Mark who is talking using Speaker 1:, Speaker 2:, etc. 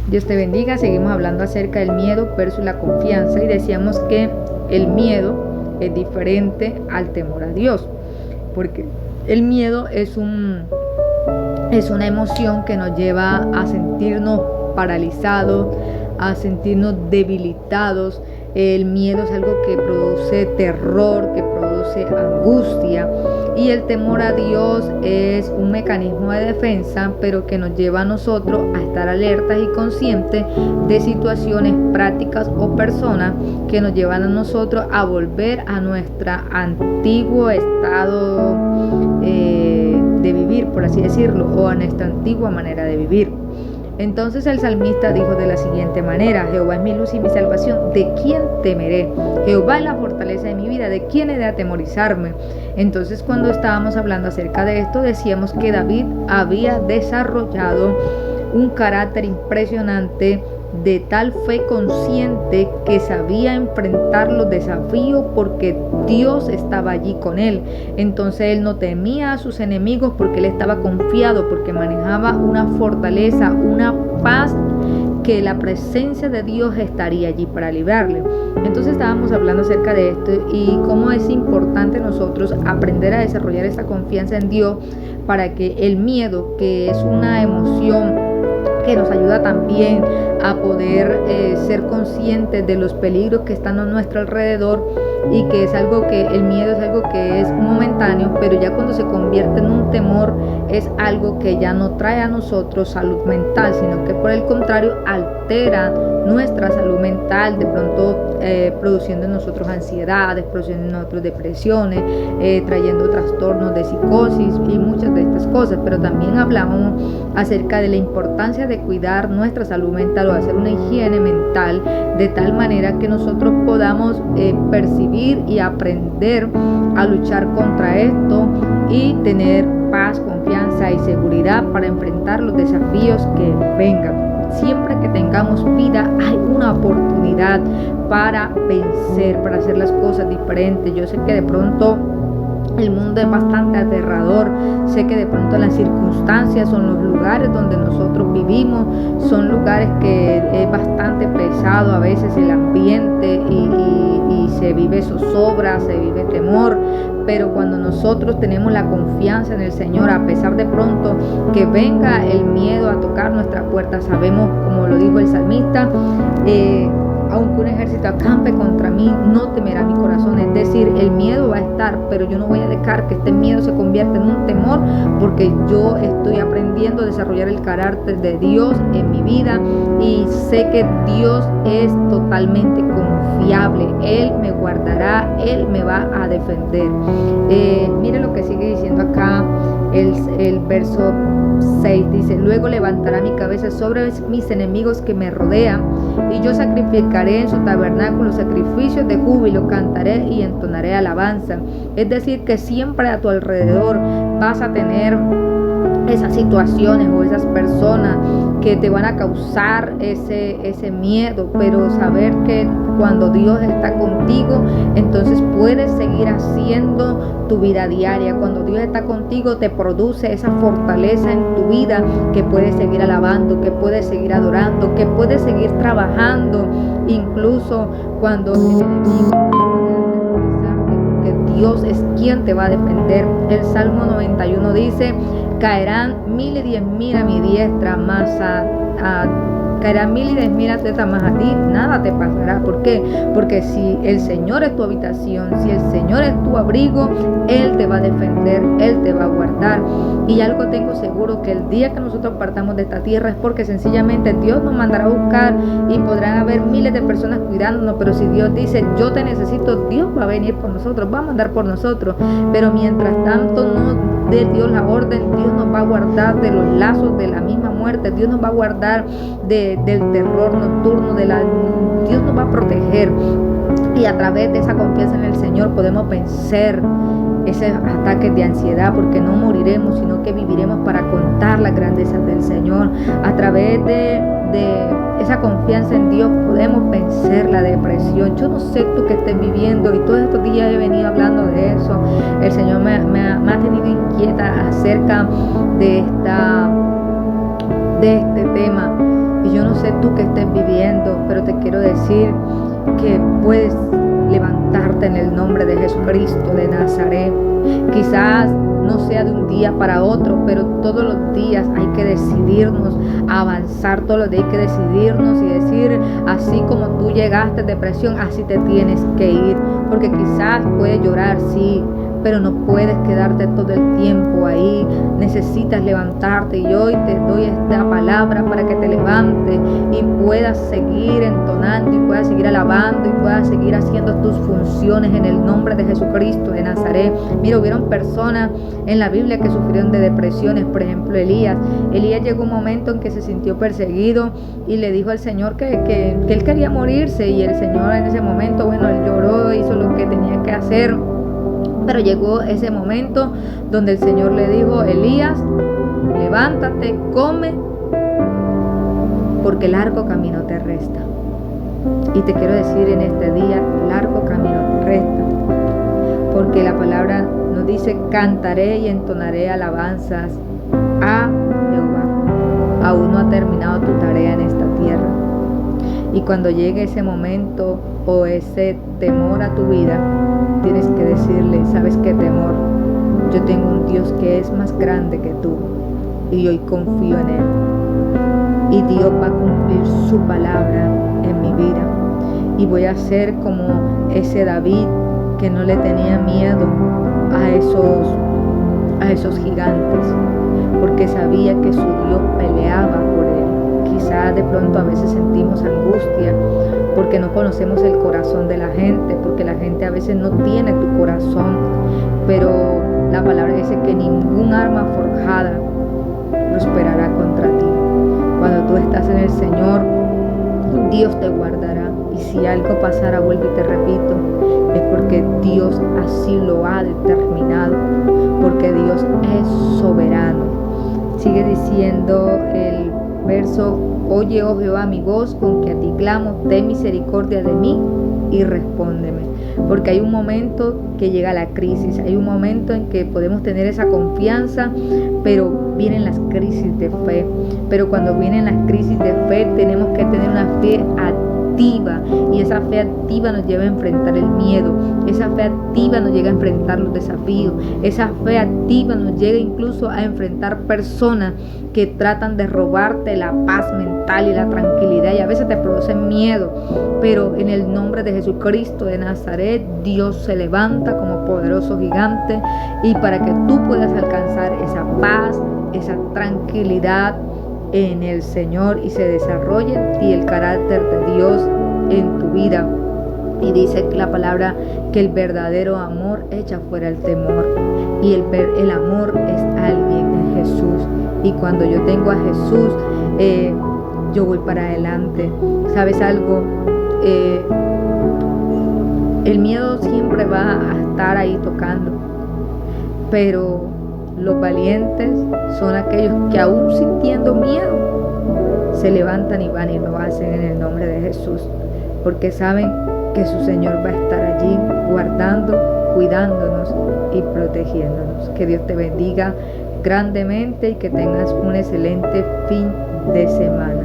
Speaker 1: Dios te bendiga. Seguimos hablando acerca del miedo versus la confianza y decíamos que el miedo es diferente al temor a Dios, porque el miedo es una emoción que nos lleva a sentirnos paralizados, a sentirnos debilitados. El miedo es algo que produce terror, que produce angustia, y el temor a Dios es un mecanismo de defensa, pero que nos lleva a nosotros a estar alertas y conscientes de situaciones prácticas o personas que nos llevan a nosotros a volver a nuestro antiguo estado de vivir, por así decirlo, o a nuestra antigua manera de vivir. Entonces el salmista dijo de la siguiente manera: Jehová es mi luz y mi salvación, ¿de quién temeré? Jehová es la fortaleza de mi vida, ¿de quién he de atemorizarme? Entonces, cuando estábamos hablando acerca de esto, decíamos que David había desarrollado un carácter impresionante, de tal fe consciente que sabía enfrentar los desafíos porque Dios estaba allí con él. Entonces él no temía a sus enemigos porque él estaba confiado, porque manejaba una fortaleza, una paz, que la presencia de Dios estaría allí para librarle. Entonces estábamos hablando acerca de esto y cómo es importante nosotros aprender a desarrollar esta confianza en Dios, para que el miedo, que es una emoción que nos ayuda también a poder ser conscientes de los peligros que están a nuestro alrededor, y que es algo que el miedo es algo que es momentáneo, pero ya cuando se convierte en un temor es algo que ya no trae a nosotros salud mental, sino que por el contrario altera nuestra salud mental, de pronto produciendo en nosotros ansiedades, produciendo en nosotros depresiones, trayendo trastornos de psicosis y muchas de estas cosas. Pero también hablamos acerca de la importancia de cuidar nuestra salud mental o hacer una higiene mental, de tal manera que nosotros podamos percibir y aprender a luchar contra esto y tener paz, confianza y seguridad para enfrentar los desafíos que vengan. Siempre que tengamos vida hay una oportunidad para vencer, para hacer las cosas diferentes. Yo sé que de pronto el mundo es bastante aterrador, sé que de pronto las circunstancias son los lugares donde nosotros vivimos, son lugares que es bastante pesado a veces el ambiente y se vive zozobra, se vive temor, pero cuando nosotros tenemos la confianza en el Señor, a pesar de pronto que venga el miedo a tocar nuestra puerta, sabemos, como lo dijo el salmista, aunque un ejército acampe contra mí, no temerá mi corazón. Es decir, el miedo va a estar, pero yo no voy a dejar que este miedo se convierta en un temor, porque yo estoy aprendiendo a desarrollar el carácter de Dios en mi vida y sé que Dios es totalmente confiable. Él me guardará, Él me va a defender. Mire lo que sigue diciendo acá el verso 6, dice: luego levantará mi cabeza sobre mis enemigos que me rodean, y yo sacrificaré en su tabernáculo sacrificios de júbilo, cantaré y entonaré alabanza. Es decir, que siempre a tu alrededor vas a tener esas situaciones o esas personas que te van a causar ese miedo, pero saber que cuando Dios está contigo, entonces puedes seguir haciendo tu vida diaria. Cuando Dios está contigo, te produce esa fortaleza en tu vida, que puedes seguir alabando, que puedes seguir adorando, que puedes seguir trabajando, incluso cuando el enemigo porque Dios es quien te va a defender. El Salmo 91 dice: caerán 1000 y 10,000 a mi diestra, caerán 1000 y 10,000 a más a ti nada te pasará. ¿Por qué? Porque si el Señor es tu habitación, si el Señor es tu abrigo, Él te va a defender, Él te va a guardar. Y algo tengo seguro, que el día que nosotros partamos de esta tierra es porque sencillamente Dios nos mandará a buscar, y podrán haber miles de personas cuidándonos, pero si Dios dice yo te necesito, Dios va a venir por nosotros, va a mandar por nosotros. Pero mientras tanto no dé Dios la orden, Dios nos va a guardar de los lazos de la misma muerte, Dios nos va a guardar del terror nocturno, Dios nos va a proteger, y a través de esa confianza en el Señor podemos vencer esos ataques de ansiedad, porque no moriremos, sino que viviremos para contar las grandezas del Señor. A través de esa confianza en Dios podemos vencer la depresión. Yo no sé tú que estés viviendo, y todos estos días he venido hablando de eso. El Señor me ha tenido inquieta acerca de este tema, Y yo no sé tú qué estés viviendo, pero te quiero decir que puedes levantarte en el nombre de Jesucristo de Nazaret. Quizás no sea de un día para otro, pero todos los días hay que decidirnos a avanzar, todos los días hay que decidirnos y decir, así como tú llegaste de depresión, así te tienes que ir, porque quizás puedes llorar, sí, pero no puedes quedarte todo el tiempo ahí. Necesitas levantarte, y hoy te doy esta palabra para que te levantes y puedas seguir entonando y puedas seguir alabando y puedas seguir haciendo tus funciones en el nombre de Jesucristo de Nazaret. Mira, hubieron personas en la Biblia que sufrieron de depresiones. Por ejemplo, Elías llegó un momento en que se sintió perseguido y le dijo al Señor que él quería morirse, y el Señor en ese momento, bueno, él lloró, hizo lo que tenía que hacer. Pero llegó ese momento donde el Señor le dijo, Elías, levántate, come, porque largo camino te resta. Y te quiero decir en este día, largo camino te resta. Porque la palabra nos dice, cantaré y entonaré alabanzas a Jehová. Aún no ha terminado tu tarea en esta tierra. Y cuando llegue ese momento o ese temor a tu vida, tienes que decirle, ¿sabes qué, temor? Yo tengo un Dios que es más grande que tú y hoy confío en Él. Y Dios va a cumplir su palabra en mi vida. Y voy a ser como ese David que no le tenía miedo a esos gigantes, porque sabía que su Dios peleaba por él. Quizás de pronto a veces sentimos angustia porque no conocemos el corazón de la gente, porque la gente a veces no tiene tu corazón, pero la palabra dice que ningún arma forjada prosperará contra ti. Cuando tú estás en el Señor, Dios te guardará, y si algo pasara, vuelvo y te repito, es porque Dios así lo ha determinado, porque Dios es soberano. Sigue diciendo el verso, oye, oh Jehová, mi voz, con que a ti clamo, ten misericordia de mí y respóndeme. Porque hay un momento que llega la crisis, hay un momento en que podemos tener esa confianza, pero vienen las crisis de fe. Pero cuando vienen las crisis de fe, tenemos que tener una fe activa, y esa fe activa nos lleva a enfrentar el miedo, esa fe activa nos llega a enfrentar los desafíos, esa fe activa nos llega incluso a enfrentar personas que tratan de robarte la paz mental y la tranquilidad, y a veces te producen miedo, pero en el nombre de Jesucristo de Nazaret, Dios se levanta como poderoso gigante, y para que tú puedas alcanzar esa paz, esa tranquilidad en el Señor, y se desarrolle en ti el carácter de Dios en tu vida. Y dice la palabra que el verdadero amor echa fuera el temor, y el amor es alguien en Jesús. Y cuando yo tengo a Jesús, yo voy para adelante. ¿Sabes algo? El miedo siempre va a estar ahí tocando, pero los valientes son aquellos que aún sintiendo miedo se levantan y van y lo hacen en el nombre de Jesús, porque saben que su Señor va a estar allí guardando, cuidándonos y protegiéndonos. Que Dios te bendiga grandemente y que tengas un excelente fin de semana.